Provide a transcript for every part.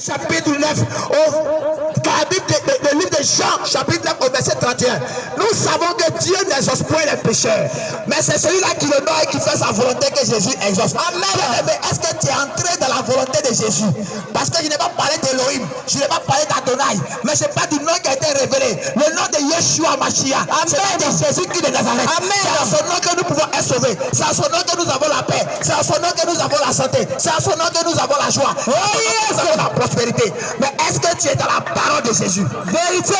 chapitre 9, le livre de Jean, chapitre 9, au verset 31. Nous savons que Dieu n'exauce point les pécheurs, mais c'est celui-là qui le donne et qui fait sa volonté que Jésus exauce. Amen. Mais est-ce que tu es entré dans la volonté de Jésus? Parce que je n'ai pas parlé d'Elohim, je n'ai pas parlé d'Adonai, mais je parle du nom qui a été révélé, le nom de Yeshua Mashiach. Amen. De Jésus qui est de Nazareth. Amen. C'est à son nom que nous pouvons être sauvés, c'est à son nom que nous avons la paix, c'est à son nom que nous avons la santé, c'est à son nom que nous avons la joie, c'est à son nom que nous avons la prospérité. Mais est-ce que tu es dans la parole de Jésus? Vérité.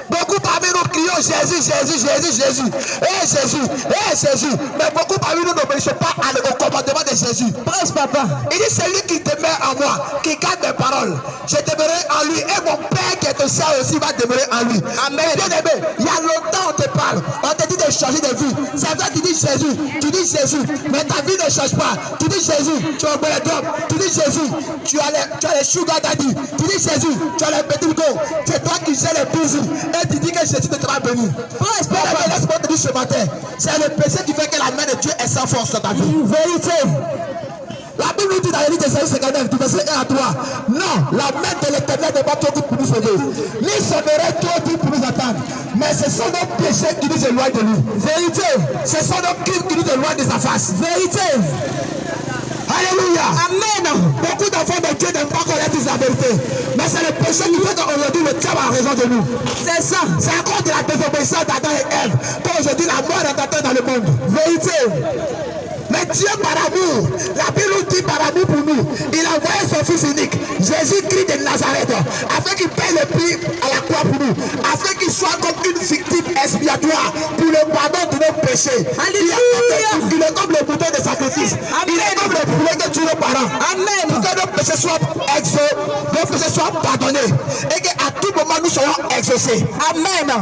Beaucoup parmi nous crions Jésus, Jésus, Jésus, Jésus. Eh Jésus, eh Jésus. Mais beaucoup parmi nous n'obéissent pas au commandement de Jésus. Presse papa. Il dit celui qui demeure en moi, qui garde mes paroles, je demeurerai en lui. Et mon Père qui est au ciel aussi va demeurer en lui. Amen. Bien aimé, il y a longtemps on te parle. On te dit de changer de vie. C'est vrai, tu dis Jésus, tu dis Jésus. Mais ta vie ne change pas. Tu dis Jésus, tu as les drops. Tu dis Jésus, tu as les sugar daddy. Tu dis Jésus, tu as les petits go. C'est toi qui gères les busy. Et tu dis que Jésus te sera béni. Laisse-moi te dire ce matin, c'est le péché qui fait que la main de Dieu est sans force dans ta vie. Vérité. La Bible nous dit dans le livre d'Ésaïe 59, du verset 1 à 3, non, la main de l'Éternel n'est pas trop dure pour nous sauver, ni son oreille trop dure pour nous attendre, mais ce sont nos péchés qui nous éloignent de lui. Vérité. Ce sont nos crimes qui nous éloignent de sa face. Vérité. Alléluia. Amen. Beaucoup d'enfants de Dieu n'aiment pas connaître la vérité. Mais c'est le péché qui fait qu'aujourd'hui le diable a raison de nous. C'est ça. C'est à cause de la désobéissance d'Adam et Ève qu'aujourd'hui la mort est entrée dans le monde. Vérité. Mais Dieu par amour, la Bible nous dit par amour pour nous, il a envoyé son fils unique, Jésus-Christ de Nazareth, afin qu'il paye le prix à la croix pour nous, afin qu'il soit comme une victime expiatoire pour le pardon de nos péchés. Alléluia. Il est comme le bouton de sacrifice. Amen. Il est comme le poulet que tuent nos parents. Amen. Pour que nos péchés soient exaucés, nos péchés soient pardonnés, et qu'à tout moment nous soyons exaucés. Amen.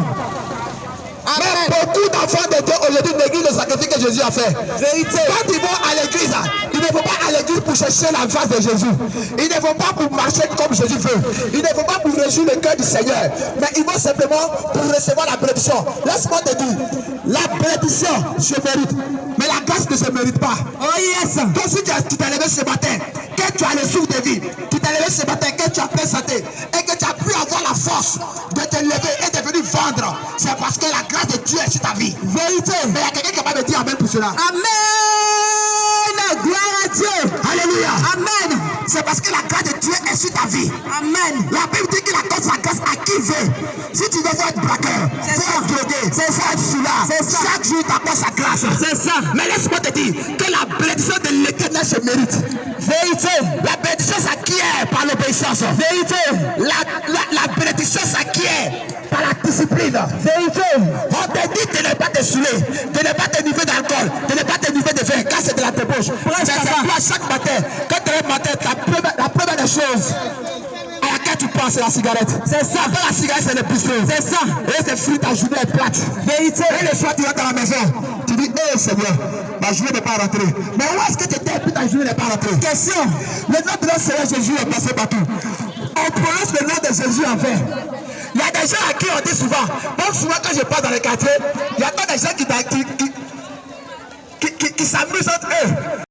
Mais beaucoup d'enfants de Dieu aujourd'hui négligent le sacrifice que Jésus a fait. Vérité. Quand ils vont à l'église, ils ne vont pas à l'église pour chercher la face de Jésus. Ils ne vont pas pour marcher comme Jésus veut. Ils ne vont pas pour réjouir le cœur du Seigneur. Mais ils vont simplement pour recevoir la bénédiction. Laisse-moi te dire, la bénédiction, je mérite. Mais la grâce ne se mérite pas. Oh yes. Donc si tu t'es levé ce matin, que tu as le souffle de vie, tu t'es levé ce matin, que tu as plein santé, et que tu as pu avoir la force de te lever et de venir vendre, c'est parce que la grâce de Dieu est sur ta vie. Vérité. Mais il y a quelqu'un qui va me dire amen pour cela. Amen. Gloire à Dieu. Alléluia. Amen. C'est parce que la grâce de Dieu est sur ta vie. Amen. La Bible dit qu'il accorde sa grâce à qui veut. Si tu veux être braqueur, faut être drogué, c'est ça, être celui-là. C'est ça. Chaque jour, tu apportes sa grâce. C'est ça. Mais laisse-moi te dire que la bénédiction de l'Éternel se mérite. Vérité. La bénédiction s'acquiert par l'obéissance. Vérité. La bénédiction s'acquiert par la discipline. Vérité. On te dit de ne pas te saouler, de ne pas te niveler d'alcool, de ne pas te niveler de vin, car c'est de la débauche. C'est toi chaque matin, quand tu es matin, la première des choses à laquelle tu penses, c'est la cigarette. C'est ça. Après la cigarette, c'est le bistrot. C'est ça. Et c'est fruit, ta journée est plate. Vérité. Et le soir, tu rentres à la maison. Tu dis, hé Seigneur, ma journée n'est pas rentrée. Mais où est-ce que tu étais et puis ta journée n'est pas rentrée? Question. Le nom de notre Seigneur Jésus est passé partout. On prononce le nom de Jésus en vain. Il y a des gens à qui on dit souvent, donc souvent quand je passe dans les quartiers, il y a pas des gens qui s'amusent entre eux.